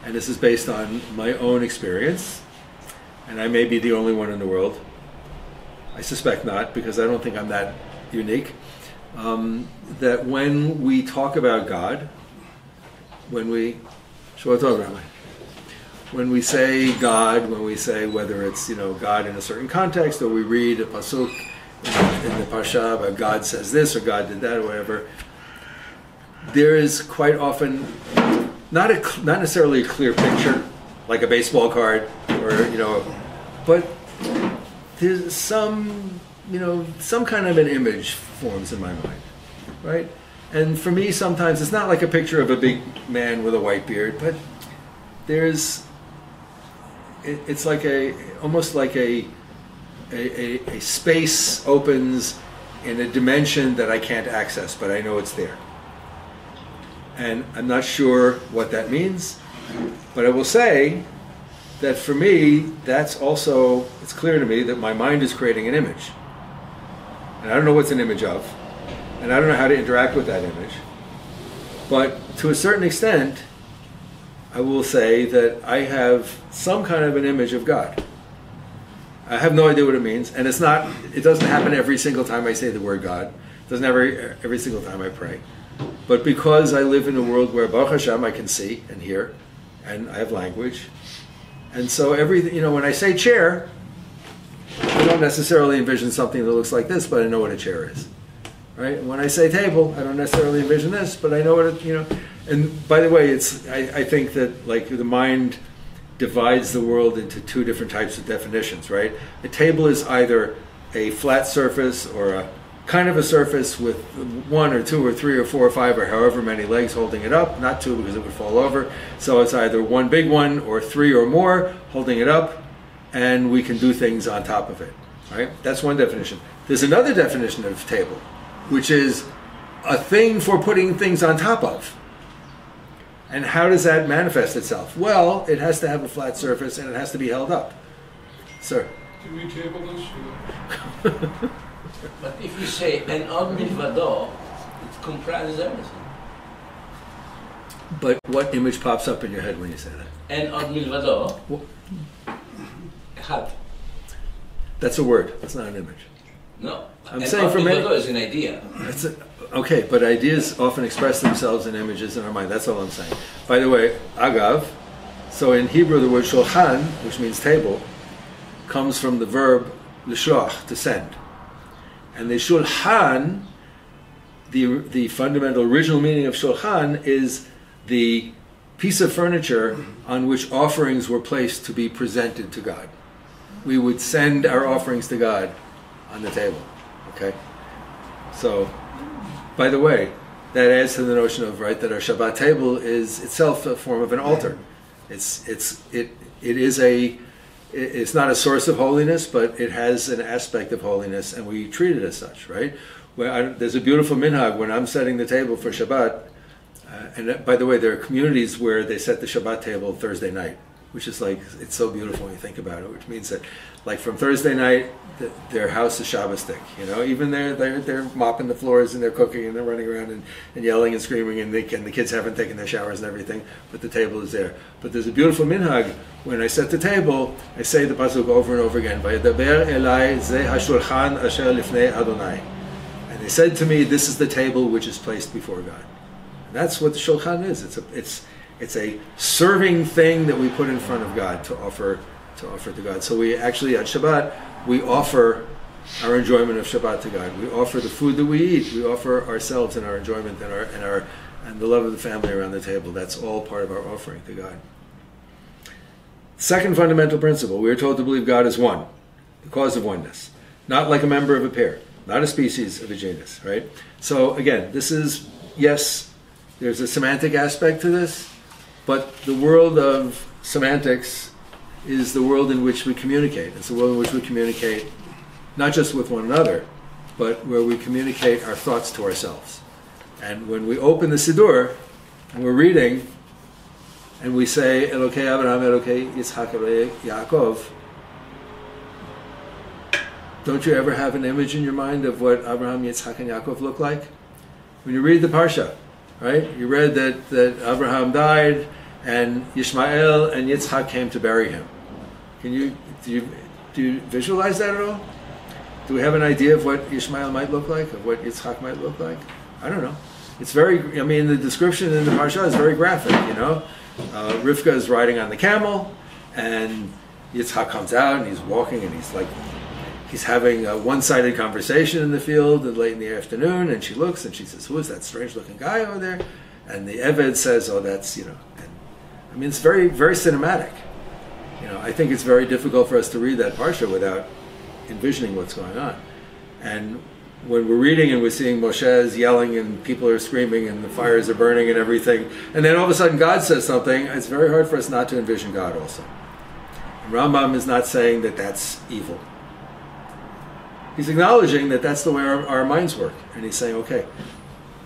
and this is based on my own experience, and I may be the only one in the world. I suspect not, because I don't think I'm that unique. That when we talk about God, when we say God, when we say whether it's God in a certain context, or we read a pasuk in the parsha about God says this or God did that or whatever, there is quite often not necessarily a clear picture like a baseball card, or but there's some kind of an image forms in my mind, right? And for me, sometimes it's not like a picture of a big man with a white beard, but it's like almost like a space opens in a dimension that I can't access, but I know it's there. And I'm not sure what that means, but I will say that for me, it's clear to me that my mind is creating an image. And I don't know what's an image of, and I don't know how to interact with that image. But to a certain extent, I will say that I have some kind of an image of God. I have no idea what it means, and it doesn't happen every single time I say the word God. It doesn't every single time I pray. But because I live in a world where Baruch Hashem I can see and hear, and I have language, and so everything, when I say chair, I don't necessarily envision something that looks like this, but I know what a chair is. Right? And when I say table, I don't necessarily envision this, but I know what it, And by the way, I think that the mind divides the world into two different types of definitions, right? A table is either a flat surface or a kind of a surface with one or two or three or four or five or however many legs holding it up, not two because it would fall over. So it's either one big one or three or more holding it up, and we can do things on top of it, right? That's one definition. There's another definition of table, which is a thing for putting things on top of. And how does that manifest itself? Well, it has to have a flat surface and it has to be held up. Sir? Do we table this? But if you say an od milvado, it comprises everything. But what image pops up in your head when you say that? An od milvado. Had. That's a word. That's not an image. No. I'm saying for many. Is an idea. Okay, but ideas often express themselves in images in our mind. That's all I'm saying. By the way, agav. So in Hebrew, the word shulchan, which means table, comes from the verb l'shloach, to send. And the shulchan the fundamental original meaning of shulchan is the piece of furniture on which offerings were placed to be presented to God. We would send our offerings to God on the table. Okay? So, by the way, that adds to the notion of, right, that our Shabbat table is itself a form of an altar. It's not a source of holiness, but it has an aspect of holiness, and we treat it as such, right? There's a beautiful minhag when I'm setting the table for Shabbat, and by the way, there are communities where they set the Shabbat table Thursday night, which is like, it's so beautiful when you think about it, which means that, like, from Thursday night, their house is Shabbostic, you know, even they're mopping the floors and they're cooking and they're running around and yelling and screaming, and the kids haven't taken their showers and everything, but the table is there. But there's a beautiful minhag. When I set the table, I say the pasuk over and over again, Vayedaber elai ze hashulchan asher lifnei Adonai. And they said to me, this is the table which is placed before God. And that's what the shulchan is. It's a serving thing that we put in front of God to offer to God. So we actually, on Shabbat, we offer our enjoyment of Shabbat to God. We offer the food that we eat. We offer ourselves and our enjoyment and the love of the family around the table. That's all part of our offering to God. Second fundamental principle, we are told to believe God is one, the cause of oneness, not like a member of a pair, not a species of a genus, right? So again, this is, yes, there's a semantic aspect to this, but the world of semantics is the world in which we communicate. It's the world in which we communicate not just with one another, but where we communicate our thoughts to ourselves. And when we open the Siddur and we're reading and we say Elokei Abraham, Elokei Yitzchak, Elokei Yaakov, don't you ever have an image in your mind of what Abraham, Yitzchak, and Yaakov look like? When you read the Parsha, right? You read that Abraham died and Ishmael and Yitzchak came to bury him. Do you visualize that at all? Do we have an idea of what Ishmael might look like, of what Yitzchak might look like? I don't know. It's very, I mean, the description in the Parsha is very graphic, you know. Rivka is riding on the camel, and Yitzchak comes out, and he's walking, and he's having a one-sided conversation in the field late in the afternoon, and she looks, and she says, who is that strange-looking guy over there? And the Eved says, oh, that's, you know, and, I mean, it's very, very cinematic. You know, I think it's very difficult for us to read that Parsha without envisioning what's going on. And when we're reading and we're seeing Moshe's yelling and people are screaming and the fires are burning and everything, and then all of a sudden God says something, it's very hard for us not to envision God also. And Rambam is not saying that that's evil. He's acknowledging that that's the way our minds work. And he's saying, okay,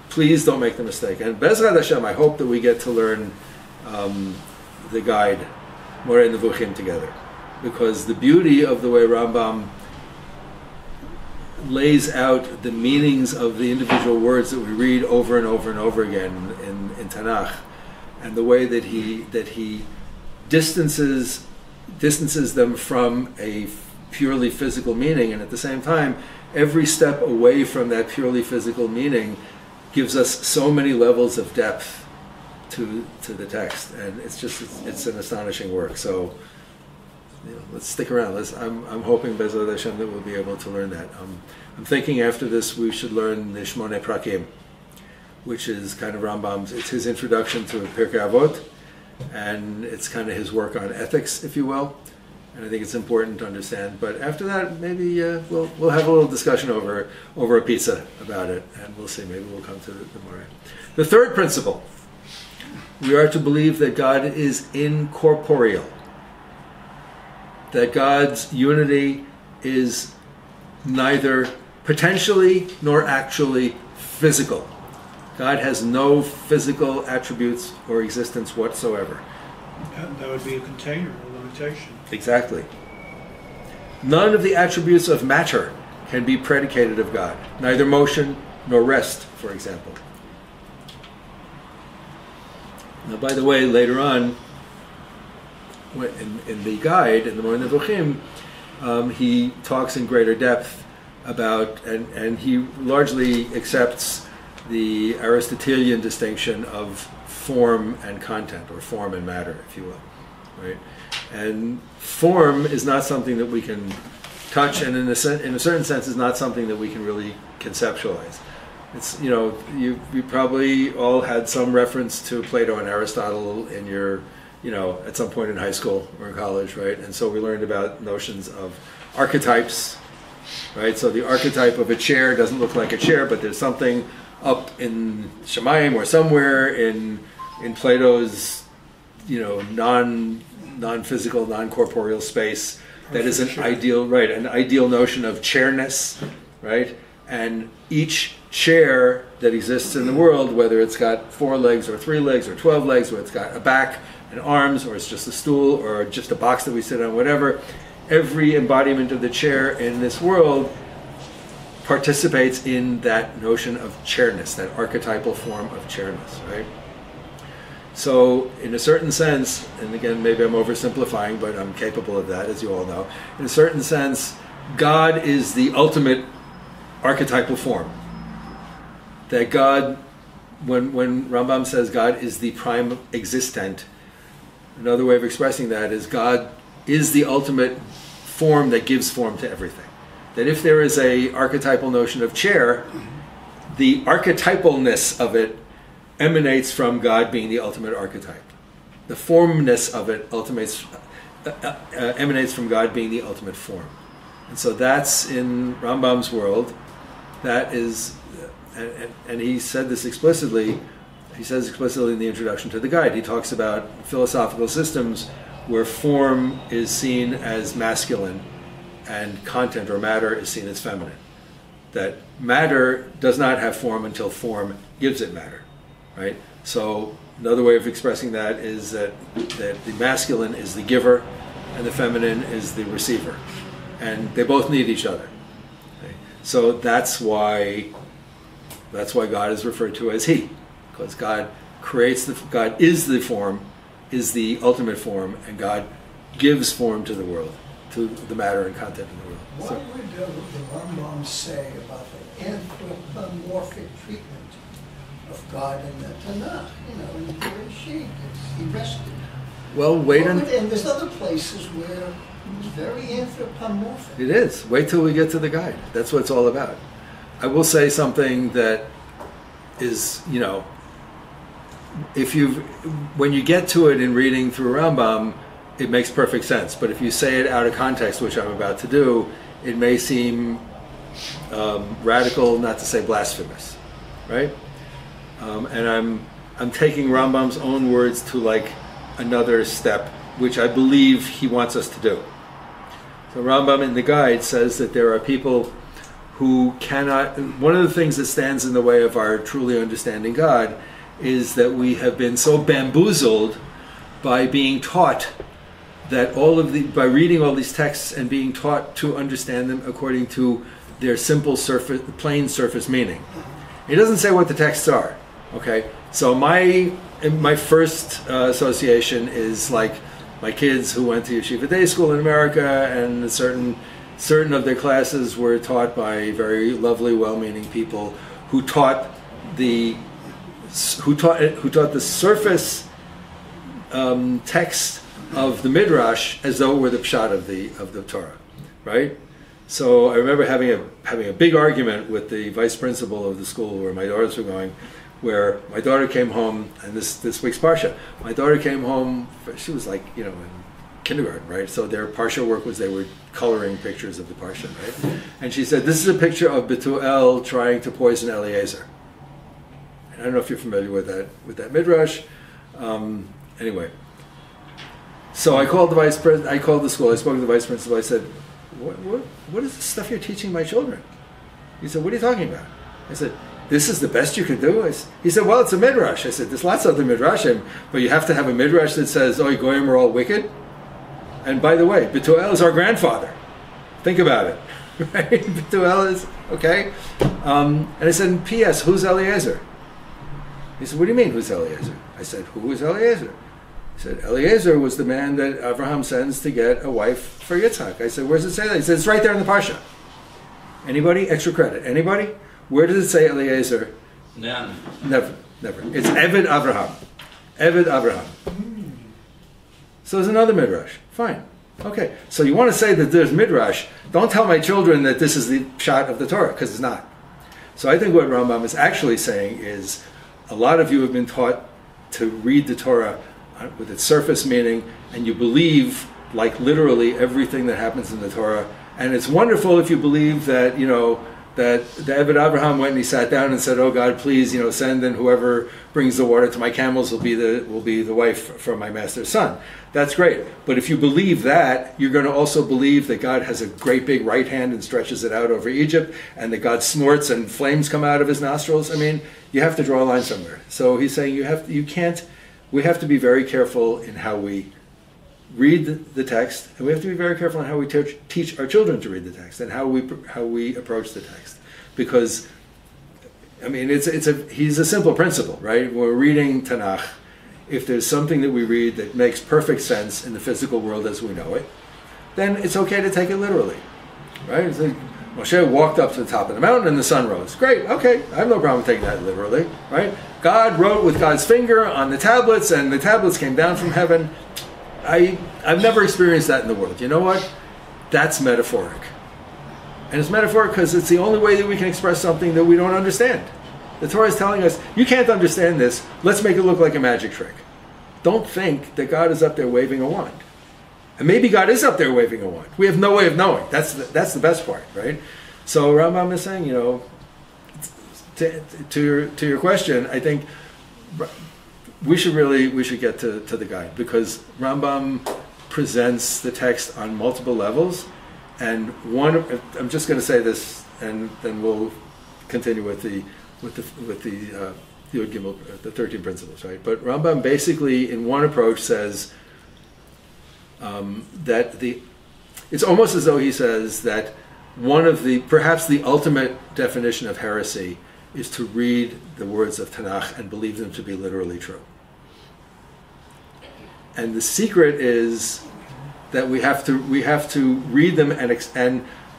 please don't make the mistake. And Bezrat Hashem, I hope that we get to learn the guide, Moreh Nevuchim, together. Because the beauty of the way Rambam lays out the meanings of the individual words that we read over and over and over again in Tanakh, and the way that he distances them from a purely physical meaning, and at the same time, every step away from that purely physical meaning gives us so many levels of depth to the text, and it's an astonishing work. So, you know, let's stick around. I'm hoping Bezrat Hashem that we'll be able to learn that. I'm thinking after this we should learn the Shmoneh Prakim, which is kind of Rambam's. It's his introduction to Perek Avot, and it's kind of his work on ethics, if you will. And I think it's important to understand. But after that, maybe we'll have a little discussion over a pizza about it, and we'll see. Maybe we'll come to the Moreh. The third principle: we are to believe that God is incorporeal. That God's unity is neither potentially nor actually physical. God has no physical attributes or existence whatsoever. That would be a container, a limitation. Exactly. None of the attributes of matter can be predicated of God. Neither motion nor rest, for example. Now, by the way, later on, in the guide, in the Moreh Nevuchim, he talks in greater depth about, and he largely accepts the Aristotelian distinction of form and content, or form and matter, if you will, right? And form is not something that we can touch, and in a certain sense is not something that we can really conceptualize. It's, you probably all had some reference to Plato and Aristotle in your, at some point in high school or in college, right? And so we learned about notions of archetypes, right? So the archetype of a chair doesn't look like a chair, but there's something up in Shemayim or somewhere in Plato's, non-physical, non-corporeal space that is an ideal, right? An ideal notion of chairness, right? And each chair that exists in the world, whether it's got 4 legs or 3 legs or 12 legs, or it's got a back and arms, or it's just a stool or just a box that we sit on, whatever, every embodiment of the chair in this world participates in that notion of chairness, that archetypal form of chairness, right? So in a certain sense, and again, maybe I'm oversimplifying, but I'm capable of that, as you all know, in a certain sense, God is the ultimate archetypal form. That God, when Rambam says God is the prime existent, another way of expressing that is God is the ultimate form that gives form to everything. That if there is a archetypal notion of chair, the archetypalness of it emanates from God being the ultimate archetype. The formness of it emanates from God being the ultimate form. And so that's in Rambam's world. That is, and he said this explicitly. He says explicitly in the introduction to the guide. He talks about philosophical systems where form is seen as masculine and content or matter is seen as feminine. That matter does not have form until form gives it matter, right? So another way of expressing that is that the masculine is the giver and the feminine is the receiver, and they both need each other. Okay? So that's why God is referred to as He, because God is the form, is the ultimate form, and God gives form to the world, to the matter and content in the world. What would the Rambam say about the anthropomorphic treatment of God in the Tanakh? In the Bereshit, he rested. Well, and there's other places where it's very anthropomorphic. It is. Wait till we get to the guide. That's what it's all about. I will say something that is, when you get to it in reading through Rambam, it makes perfect sense. But if you say it out of context, which I'm about to do, it may seem radical, not to say blasphemous, right? And I'm taking Rambam's own words to like another step, which I believe he wants us to do. So Rambam in the guide says that there are people who cannot. One of the things that stands in the way of our truly understanding God is that we have been so bamboozled by being taught that by reading all these texts and being taught to understand them according to their simple plain surface meaning. It doesn't say what the texts are. Okay, so my first association is like my kids who went to yeshiva day school in America, and certain of their classes were taught by very lovely, well-meaning people who taught the surface text of the Midrash as though it were the pshat of the Torah, right? So I remember having a big argument with the vice principal of the school where my daughters were going, where my daughter came home, and this week's parsha, my daughter came home. She was like in kindergarten, right? So their parsha work was they were coloring pictures of the parsha, right? And she said, "This is a picture of Betuel trying to poison Eliezer." And I don't know if you're familiar with that midrash. Anyway. So I called the school. I spoke to the vice principal. I said, "What is the stuff you're teaching my children?" He said, "What are you talking about?" I said, "This is the best you can do?" He said, "Well, it's a midrash." I said, "There's lots of other midrashim, but you have to have a midrash that says, oh, goyim are all wicked. And by the way, Betuel is our grandfather. Think about it, right? Betuel is okay." And I said, "P.S. Who's Eliezer?" He said, "What do you mean, who's Eliezer?" I said, "Who is Eliezer?" He said, "Eliezer was the man that Abraham sends to get a wife for Yitzhak." I said, "Where does it say that?" He said, "It's right there in the parsha." Anybody? Extra credit. Anybody? Where does it say Eliezer? None. Never. It's Eved Abraham. Eved Abraham. So there's another midrash. Fine. Okay. So you want to say that there's midrash? Don't tell my children that this is the pshat of the Torah, because it's not. So I think what Rambam is actually saying is, a lot of you have been taught to read the Torah with its surface meaning, and you believe like literally everything that happens in the Torah. And it's wonderful if you believe that, that the Eved Abraham went and he sat down and said, "Oh God, please, send and whoever brings the water to my camels will be the wife for my master's son." That's great. But if you believe that, you're going to also believe that God has a great big right hand and stretches it out over Egypt, and that God snorts and flames come out of his nostrils. I mean, you have to draw a line somewhere. So he's saying we have to be very careful in how we read the text, and we have to be very careful in how we teach our children to read the text and how we approach the text, because I mean he's a simple principle, right? We're reading Tanakh. If there's something that we read that makes perfect sense in the physical world as we know it, then it's okay to take it literally, right? It's like Moshe walked up to the top of the mountain and the sun rose. Great, okay, I have no problem taking that literally, right? God wrote with God's finger on the tablets, and the tablets came down from heaven. I've never experienced that in the world. You know what? That's metaphoric. And it's metaphoric because it's the only way that we can express something that we don't understand. The Torah is telling us, you can't understand this, let's make it look like a magic trick. Don't think that God is up there waving a wand. And maybe God is up there waving a wand. We have no way of knowing. That's the best part, right? So Rambam is saying, to your question, I think we should get to the guide, because Rambam presents the text on multiple levels, and I'm just going to say this, and then we'll continue with the Yud Gimel, the 13 principles, right? But Rambam basically, in one approach, says that it's almost as though he says that perhaps the ultimate definition of heresy is to read the words of Tanakh and believe them to be literally true. And the secret is that we have to read them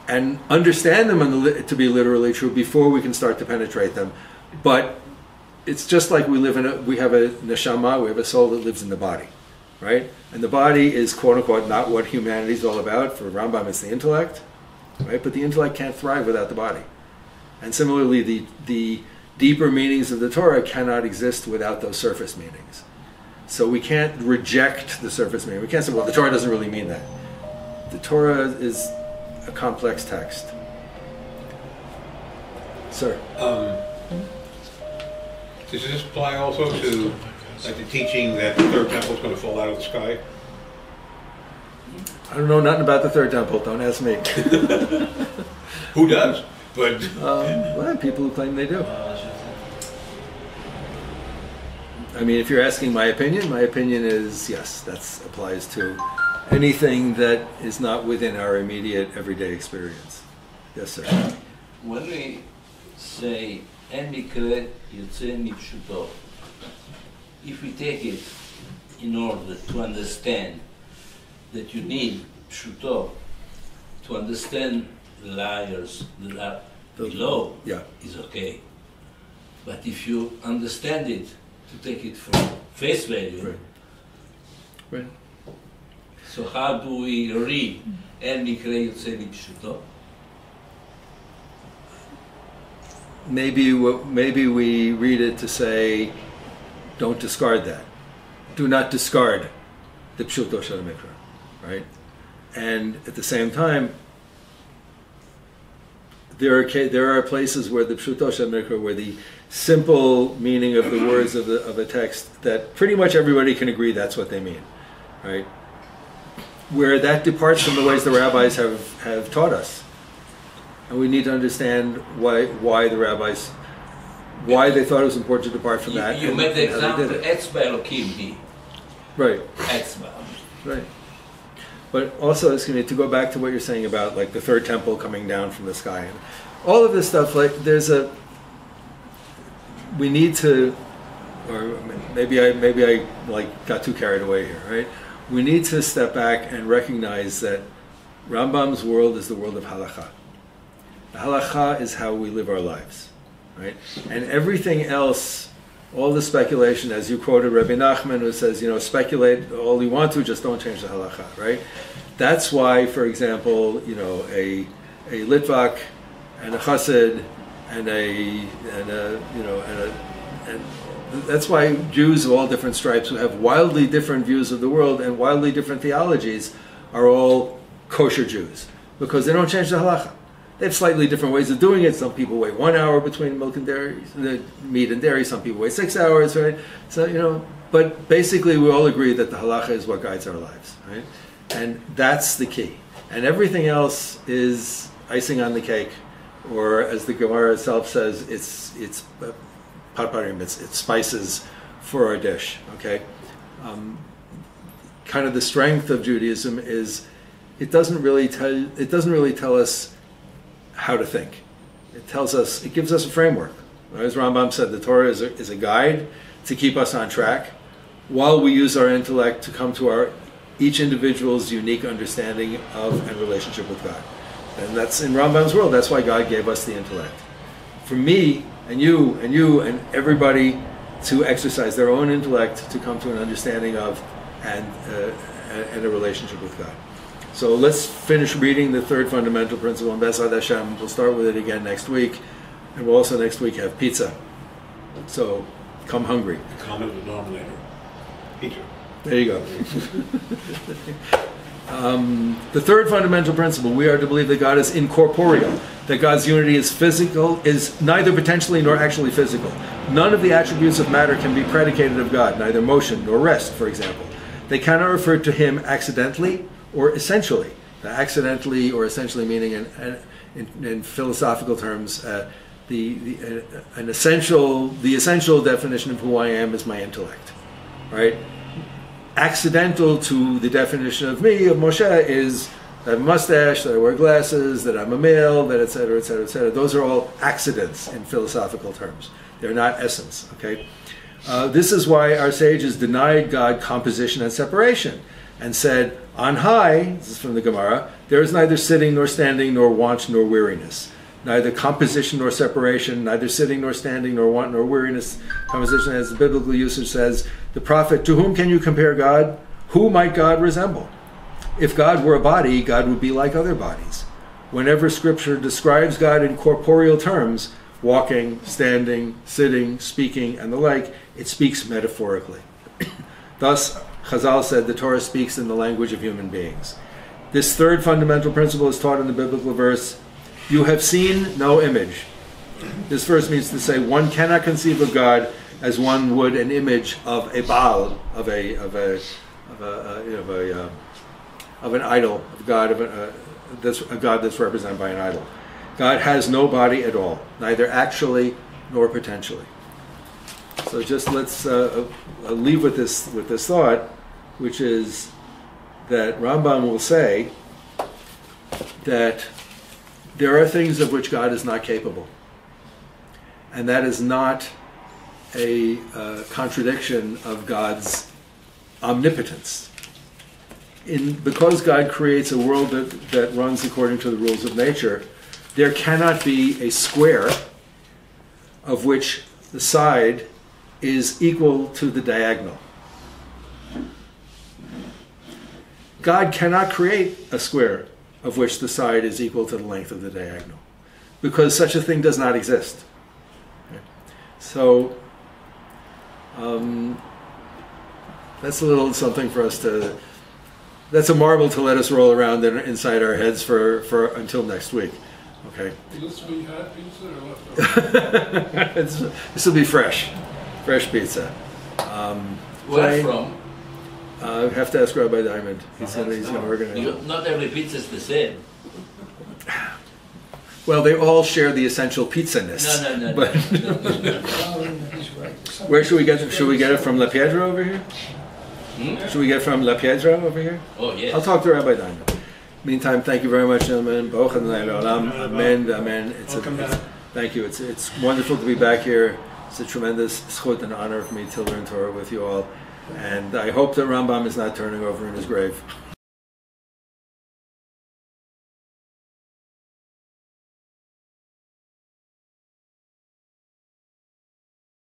and understand them to be literally true before we can start to penetrate them. But it's just like we have a neshama, we have a soul that lives in the body, right? And the body is, quote unquote, not what humanity is all about. For Rambam, it's the intellect, right? But the intellect can't thrive without the body. And similarly, the deeper meanings of the Torah cannot exist without those surface meanings. So we can't reject the surface meaning. We can't say, well, the Torah doesn't really mean that. The Torah is a complex text. Sir? Does this apply also to like the teaching that the third temple is going to fall out of the sky? I don't know nothing about the third temple. Don't ask me. Who does? But well, people who claim they do. I mean, if you're asking my opinion is yes, that applies to anything that is not within our immediate everyday experience. Yes, sir. When we say "en mikre yotze mipshuto," if we take it in order to understand that you need pshuto to understand the layers that are below, yeah, is okay. But if you understand it to take it from face value, right. So how do we read "en mikre yotze mipshuto"? Maybe we read it to say, don't discard that. Do not discard the pshuto shel mikra, right? And at the same time, there are places where the pshuto shel mikra, where the simple meaning of the words of a text that pretty much everybody can agree that's what they mean, right? Where that departs from the ways the rabbis have taught us. And we need to understand why the rabbis, why they thought it was important to depart from that. You made the example, Etzba Elokim, right. Etzba. Right. But also, it's going to go back to what you're saying about like the third temple coming down from the sky, and all of this stuff. Like, we need to, or maybe I like got too carried away here, right? We need to step back and recognize that Rambam's world is the world of halakha. The halakha is how we live our lives, right? And everything else, all the speculation, as you quoted Rabbi Nachman, who says, speculate all you want to, just don't change the halakha, right? That's why, for example, a Litvak and a Chassid and that's why Jews of all different stripes who have wildly different views of the world and wildly different theologies are all kosher Jews, because they don't change the halacha. They have slightly different ways of doing it. Some people wait 1 hour between milk and dairy, meat and dairy. Some people wait 6 hours, right? So, but basically we all agree that the halacha is what guides our lives, right? And that's the key. And everything else is icing on the cake, or as the Gemara itself says, it's patparim, it's spices for our dish, okay? Kind of the strength of Judaism is it doesn't really tell us how to think. It gives us a framework. As Rambam said, the Torah is a guide to keep us on track, while we use our intellect to come to each individual's unique understanding of and relationship with God. And that's in Rambam's world. That's why God gave us the intellect. For me and you and everybody to exercise their own intellect to come to an understanding of and a relationship with God. So let's finish reading the third fundamental principle in B'ezras Hashem. We'll start with it again next week, and we'll also next week have pizza. So come hungry. The common denominator. Pizza. There you go. The third fundamental principle, we are to believe that God is incorporeal, that God's unity is physical, is neither potentially nor actually physical. None of the attributes of matter can be predicated of God, neither motion nor rest, for example. They cannot refer to him accidentally or essentially. The accidentally or essentially meaning in philosophical terms, the essential definition of who I am is my intellect, right? Accidental to the definition of me, of Moshe, is that I have a mustache, that I wear glasses, that I'm a male, that etc., etc., etc. Those are all accidents in philosophical terms. They're not essence, okay? This is why our sages denied God composition and separation and said, on high, this is from the Gemara, there is neither sitting nor standing nor want nor weariness. Neither composition nor separation, neither sitting nor standing nor want nor weariness. Composition, as the biblical usage says, the prophet, to whom can you compare God? Who might God resemble? If God were a body, God would be like other bodies. Whenever Scripture describes God in corporeal terms, walking, standing, sitting, speaking, and the like, it speaks metaphorically. Thus, Chazal said the Torah speaks in the language of human beings. This third fundamental principle is taught in the biblical verse, you have seen no image. This verse means to say one cannot conceive of God as one would an image of a Baal, of an idol, of God, a God that's represented by an idol. God has no body at all, neither actually nor potentially. So just let's leave with this thought, which is that Rambam will say that there are things of which God is not capable, and that is not a contradiction of God's omnipotence. Because God creates a world that runs according to the rules of nature, there cannot be a square of which the side is equal to the diagonal. God cannot create a square of which the side is equal to the length of the diagonal, because such a thing does not exist. So that's a little something for us to, that's a marble to let us roll around inside our heads for until next week. Okay. This will be hot pizza or leftover? This will be fresh pizza. Where from? I have to ask Rabbi Diamond. He's going to organize it. Not every pizza is the same. Well, they all share the essential pizza-ness. No. But He's right. where should we get it? Should we get it from La Piedra over here? Should we get it from La Piedra over here? Oh, yes. I'll talk to Rabbi Diamond. Meantime, thank you very much, gentlemen. Baruch Adonai Le'olam. Amen. Amen. Thank you. It's wonderful to be back here. It's a tremendous zchut and honor for me to learn Torah with you all. And I hope that Rambam is not turning over in his grave.